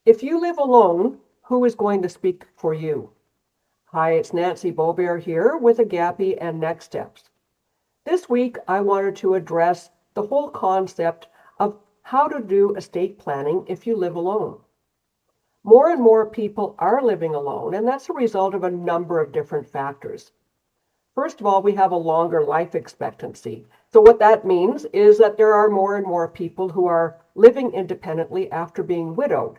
If you live alone, who is going to speak for you? Hi, it's Nancy Boisvert here with Agape and NEXsteps. This week, I wanted to address the whole concept of how to do estate planning if you live alone. More and more people are living alone, and that's a result of a number of different factors. First of all, we have a longer life expectancy. So what that means is that there are more and more people who are living independently after being widowed.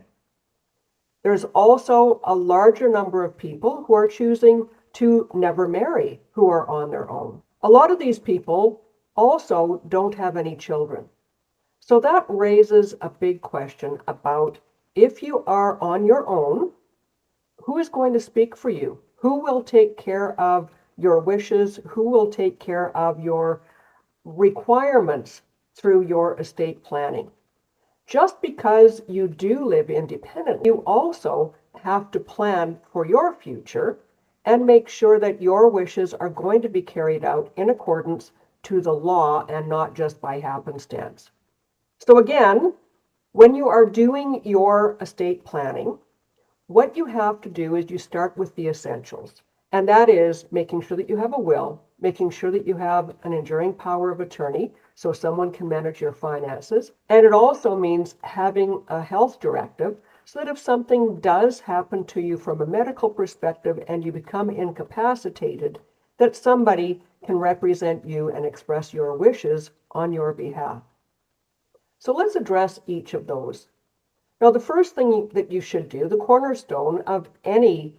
There's also a larger number of people who are choosing to never marry, who are on their own. A lot of these people also don't have any children. So that raises a big question about if you are on your own, who is going to speak for you? Who will take care of your wishes? Who will take care of your requirements through your estate planning? Just because you do live independently, you also have to plan for your future and make sure that your wishes are going to be carried out in accordance to the law and not just by happenstance. So again, when you are doing your estate planning, what you have to do is you start with the essentials. And that is making sure that you have a will, making sure that you have an enduring power of attorney so someone can manage your finances. And it also means having a health directive so that if something does happen to you from a medical perspective and you become incapacitated, that somebody can represent you and express your wishes on your behalf. So let's address each of those. Now, the first thing that you should do, the cornerstone of any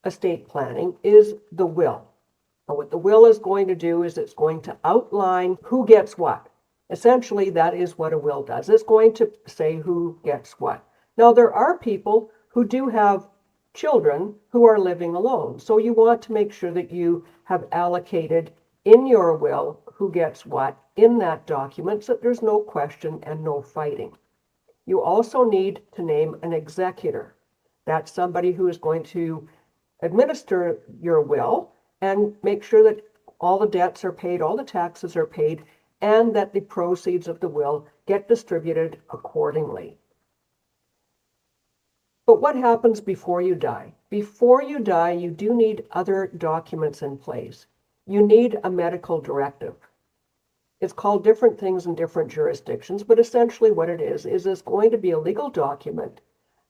estate planning, is the will. Now, what the will is going to do is it's going to outline who gets what. Essentially, that is what a will does. It's going to say who gets what. Now, there are people who do have children who are living alone. So you want to make sure that you have allocated in your will who gets what in that document so that there's no question and no fighting. You also need to name an executor. That's somebody who is going to administer your will and make sure that all the debts are paid, all the taxes are paid, and that the proceeds of the will get distributed accordingly. But what happens before you die? Before you die, you do need other documents in place. You need a medical directive. It's called different things in different jurisdictions, but essentially what it is it's going to be a legal document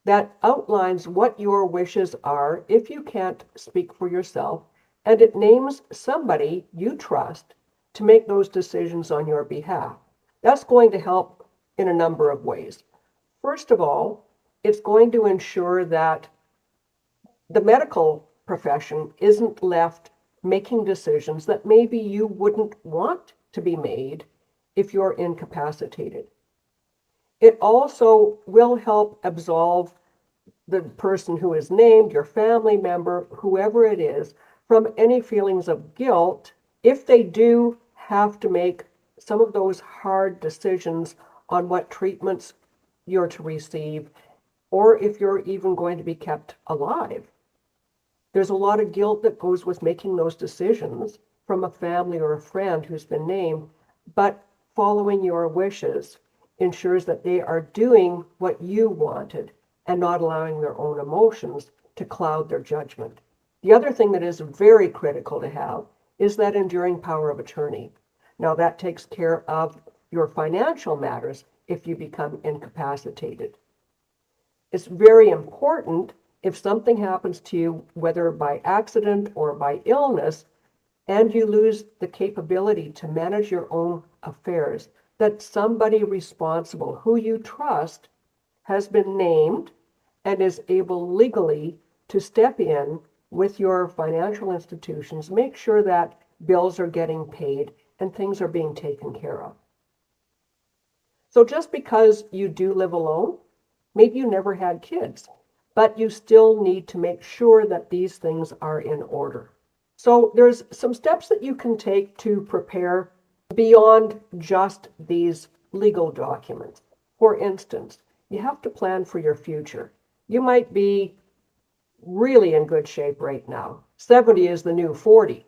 that outlines what your wishes are if you can't speak for yourself, and it names somebody you trust to make those decisions on your behalf. That's going to help in a number of ways. First of all, it's going to ensure that the medical profession isn't left making decisions that maybe you wouldn't want to be made if you're incapacitated. It also will help absolve the person who is named, your family member, whoever it is, from any feelings of guilt if they do have to make some of those hard decisions on what treatments you're to receive, or if you're even going to be kept alive. There's a lot of guilt that goes with making those decisions from a family or a friend who's been named, but following your wishes ensures that they are doing what you wanted and not allowing their own emotions to cloud their judgment. The other thing that is very critical to have is that enduring power of attorney. Now, that takes care of your financial matters if you become incapacitated. It's very important if something happens to you, whether by accident or by illness, and you lose the capability to manage your own affairs, that somebody responsible who you trust has been named and is able legally to step in with your financial institutions, make sure that bills are getting paid and things are being taken care of. So just because you do live alone, maybe you never had kids, but you still need to make sure that these things are in order. So there's some steps that you can take to prepare beyond just these legal documents. For instance, you have to plan for your future. You might be really in good shape right now. 70 is the new 40.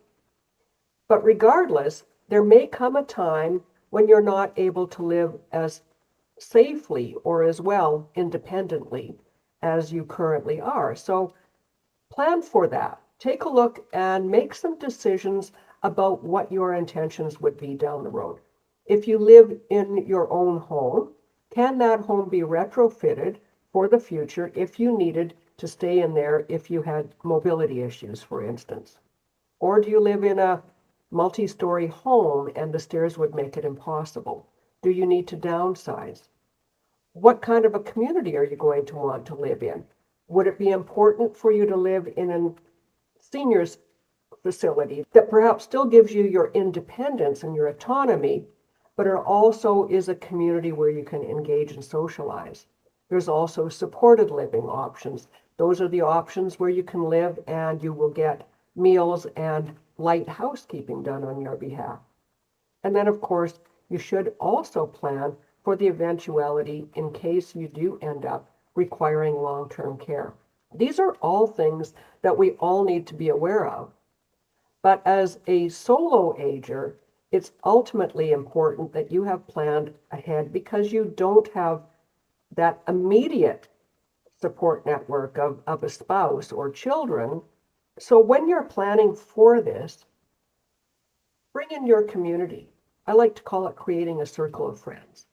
But regardless, there may come a time when you're not able to live as safely or as well independently. as you currently are. So plan for that. Take a look and make some decisions about what your intentions would be down the road. If you live in your own home, can that home be retrofitted for the future if you needed to stay in there if you had mobility issues, for instance? Or do you live in a multi-story home and the stairs would make it impossible? Do you need to downsize? What kind of a community are you going to want to live in? Would it be important for you to live in a seniors facility that perhaps still gives you your independence and your autonomy, but it also is a community where you can engage and socialize? There's also supported living options. Those are the options where you can live and you will get meals and light housekeeping done on your behalf. And then, of course, you should also plan for the eventuality in case you do end up requiring long-term care. These are all things that we all need to be aware of. But as a solo ager, it's ultimately important that you have planned ahead because you don't have that immediate support network of a spouse or children. So when you're planning for this, bring in your community. I like to call it creating a circle of friends.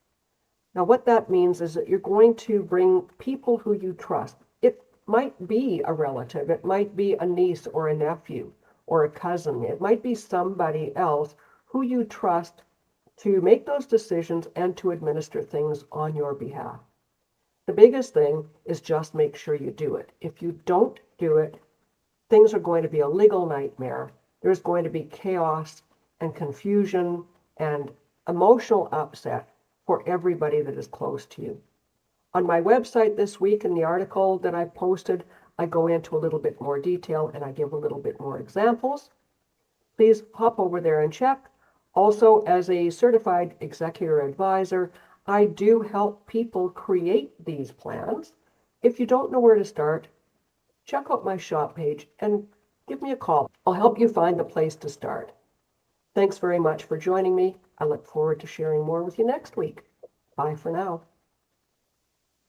Now, what that means is that you're going to bring people who you trust. It might be a relative, it might be a niece or a nephew or a cousin, it might be somebody else who you trust to make those decisions and to administer things on your behalf. The biggest thing is just make sure you do it. If you don't do it, things are going to be a legal nightmare. There's going to be chaos and confusion and emotional upset for everybody that is close to you. On my website this week, in the article that I posted, I go into a little bit more detail and I give a little bit more examples. Please hop over there and check. Also, as a certified executor advisor, I do help people create these plans. If you don't know where to start, check out my shop page and give me a call. I'll help you find the place to start. Thanks very much for joining me. I look forward to sharing more with you next week. Bye for now.